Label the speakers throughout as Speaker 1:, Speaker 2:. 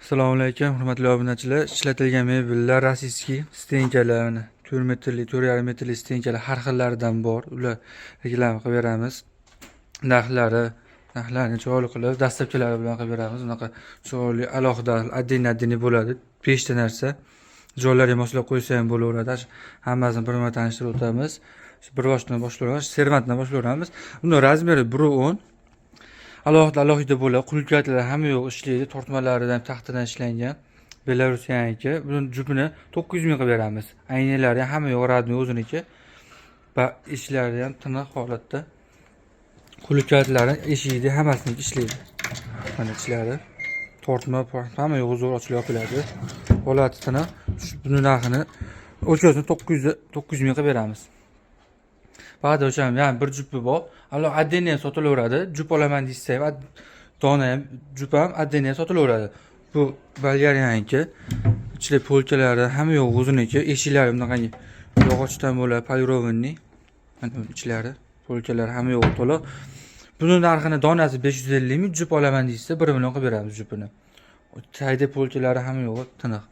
Speaker 1: Assalomu alaykum, hurmatli obunachilar. Ishlatilgan mebellar rossiyskiy stenkalarni 4 metrli, 4,5 metrli stenkalar har xillaridan bor. Ular reklama qilib beramiz. Narxlarini chiroyli qilib, dastlabkilari bilan qilib beramiz. Unaqa chiroyli alohida addini bo'ladi. 5 ta narsa joylarga moslab qo'ysa ham bo'laveradi. Hammasini bir marta tanishtirib o'tamiz. Bir boshlaymiz, servantdan boshlaymiz. Uni razmeri 1.10. Alohida bo'ladi. Qulflar hamma yo'q ishlaydi. Tortmalaridan taxtadan ishlangan. Belarusyaniki. Buni jupini 900 ming qilib beramiz. Aynalari hamma yo'q radmi o'ziniki. Va ishlari ham tiniq holatda. Qulflari eshigi hammasini ishlaydi. Mana ishlari. Tortma hamma yo'q zo'r ochilib yopiladi. Holati tiniq. Buni narxini o'chasini 900 ming qilib beramiz. Ba'da o'sha ham bir jupi bor. Addini ham sotilaveradi. Jup olaman deysa ham, dona ham, jup ham addini ham sotilaveradi. Bu Bolgariyaniki. Ichli polkalari hamma yo'q o'ziniki. Eshiklari bunaqangi yog'ochdan bo'ladi, polirovanniy. Mana ichlari, polkalari hamma yo'q to'liq. Buni narxini donasi 550 ming, jup olaman deysa 1 million qilib beramiz jupini. Tayda polkalari hamma yo'q tiniq.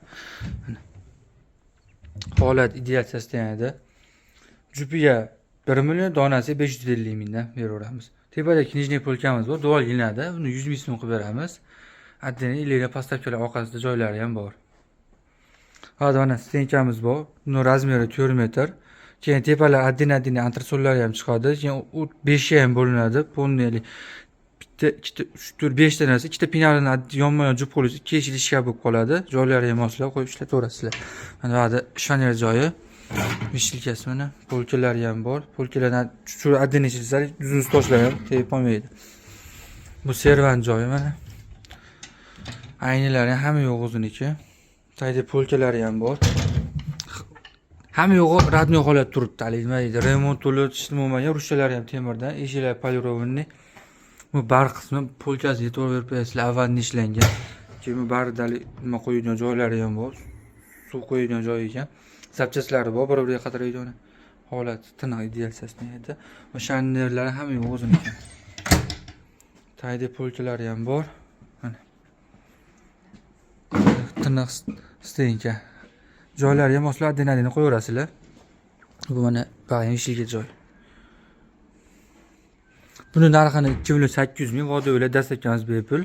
Speaker 1: Holat ideal sostoyaniyada. Jupiga 1 million, donasi 550 mingdan beraveramiz. Tepada knijniy polkamiz bor, dual yinada. Buni 100 ming so'm qilib beramiz. Addini ilayla postavkalar orqasida joylari ham bor. Hozir mana stenkamiz bor. Buni razmeri 4 metr. Keyin tepalar addini antresollari ham chiqadi. Keyin u 5 ga ham bo'linadi. Polneli bitta, 2, 3, 4, 5 ta narsa, ikkita pinalini yonma-yon jup qo'ysangiz 2 eshik ishga bo'lib qoladi. Joylari ham moslab qo'yib ishlataverasizlar. Mana bu yerda shoner joyi. Vishilkasi mana polkalari ham bor. Polkalardan shu addini ichilsa, yuzini toshlar ham tegib qolmaydi. Bu servant joyi mana. Aynalari hamma yo'q o'ziniki. Tayda polkalari ham bor. Hamma yo'q radniy holat turibdi. Nima remont to'lib ishlanmagan, rushalari ham temirdan, eshiklar polirovanniy. Bu bar qismi polkasi yetaverib qo'yasizlar, avvaldan ishlangan. Keyin bu bardali nima qo'yadigan joylari ham bor. Suv qo'yadigan joyi ekan. Zapchaslari bor, bir-biriga qataraydigan. Holat tiniq ideal sostoyaniyada. Va shanerlari hamma yo'q o'ziniki. Tayda polkalari ham bor. Mana. Tiniq stenka. Joylariga moslab addini qo'yaverasizlar. Bu mana bag'in ishliga joy. Buni narxini 2,8 ming vodoylar dastlabkamiz bepul.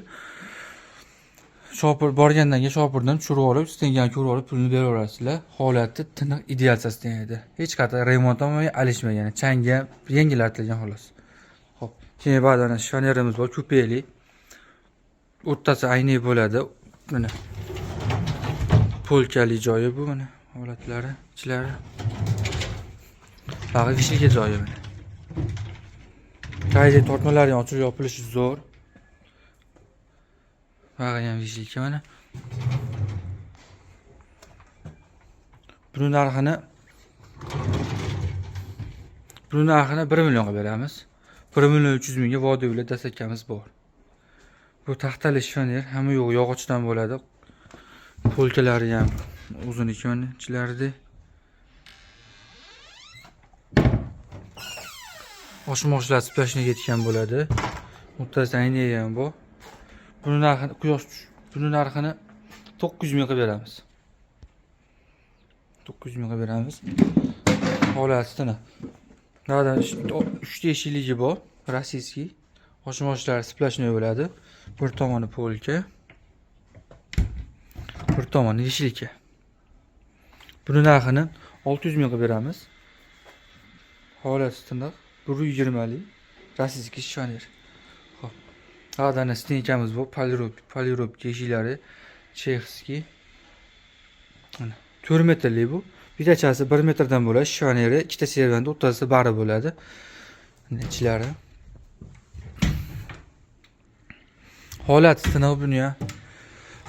Speaker 1: Shopir borgandan keyin shopirdan tushirib olib, stengani ko'rib olib pulni beraverasizlar. Holati tiniq ideal sostoyaniyada. Hech qanday remont olmay, alishmagan. Changa yengillartilgan xolos. Xo'p, keyin ba'zan shonerimiz bor, kupeli. O'rtasi ayni bo'ladi. Mana polkali joyi bu mana holatlari, ichlari. Bag'i ishliga joyi mana. Qayda tortmalari ochilib yopilishi zo'r. Bag'i ham ishliga mana. Buni narxini 1 million qilib beramiz. 1 million 300 mingga vodoylar dastlabkamiz bor. Bu taxtali shoner, hamma yo'q yog'ochdan bo'ladi. Polkalari ham o'ziniki mana ichlarida. Oshmoqchilar splashniga ketgan bo'ladi. O'rtasida ayna ham bor. Buni narxini 900 ming qilib beramiz. 900 ming qilib beramiz. Holati tiniq. Nada 3 ta eshikligi bor, rossiyskiy. Oshmoqchilar splashniy bo'ladi. Bir tomoni polka. Bir tomoni vishilka. Buni narxini 600 ming qilib beramiz. Holati tiniq. 120 lik rossiyskiy shoner. Xo'p. Hozirda stenkamiz bor, polirobka eshiklari chexskiy. Mana 4 metrli bu. Bitachasi 1 metrdan bo'ladi, shoneri, ikkita servant, o'rtasida bari bo'ladi. Mana ichlari. Holati tiniq buni ham.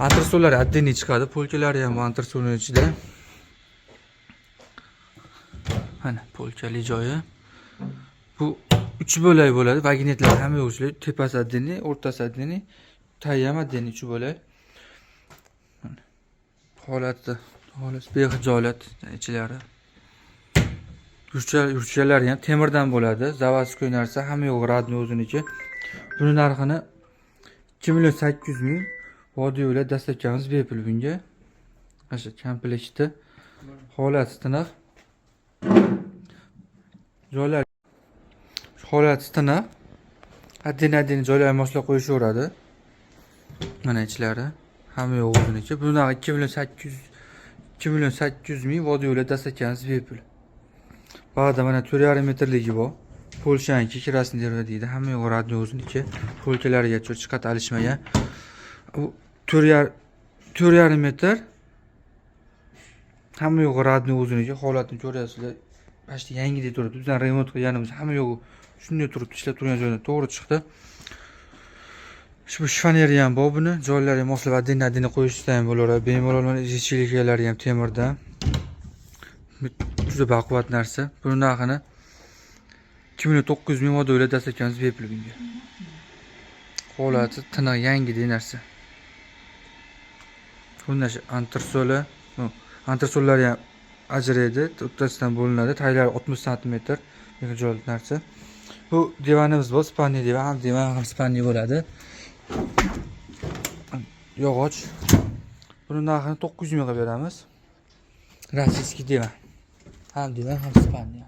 Speaker 1: Antresollari addini chiqadi, polkalari ham antresolning ichida. Mana polkali joyi. Bu 3 bo'lak bo'ladi. Vagnetlar hamma yo'qchilar, tepasi addini, o'rtasi addini, tayi ham addini 3 bo'lak. Holati behijolat ichlari. Yurchalari ham temirdan bo'ladi. Zavodskiy narsa hamma yo'q radni o'ziniki. Buni narxini 2,8 million, Vodiy bilan dastlabkamiz bepul bunga. Asha komplektda holati tiniq. Joylar holati tiniq. Adin joylarga moslab qo'yishaveradi. Mana ichlari hamma yo'q o'ziniki. Bunaqa 2.800 ming vodiy bilan dastlabkamiz bepul. Bag'da mana 4,5 metrligi bor. Polshaniki Krasnoyarga deydi. Hamma yo'q radni o'ziniki. Polkalariga chiqat alishmagan. U 4,5 metr. Hamma yo'q radni o'ziniki. Holatini ko'ryapsizlar. Pashti yangidek turibdi. Bizdan remont qilganimiz hamma yo'q shunday turibdi, ishlab turgan joyda to'g'ri chiqdi. Shu shifoneri ham bor buni. Joylariga moslab adin qo'yishda ham bo'laveradi. Bemalol mana ichiliklari ham temirdan. Juda baquvvat narsa. Buni narxini 2.900 ming vodiy dastlabkamiz bepul bunga. Holati tiniq yangidek narsa. Bunda antresola, antresollari ham ajraydi, o'rtasidan bo'linadi. Taglari 60 sm joy narsa. Bu divanimiz bor, spaniya divan, ham divan ham spaniya bo'ladi. Yog'och. Buni narxini 900 mingga beramiz. Rossiyskiy divan. Ham divan ham spaniya.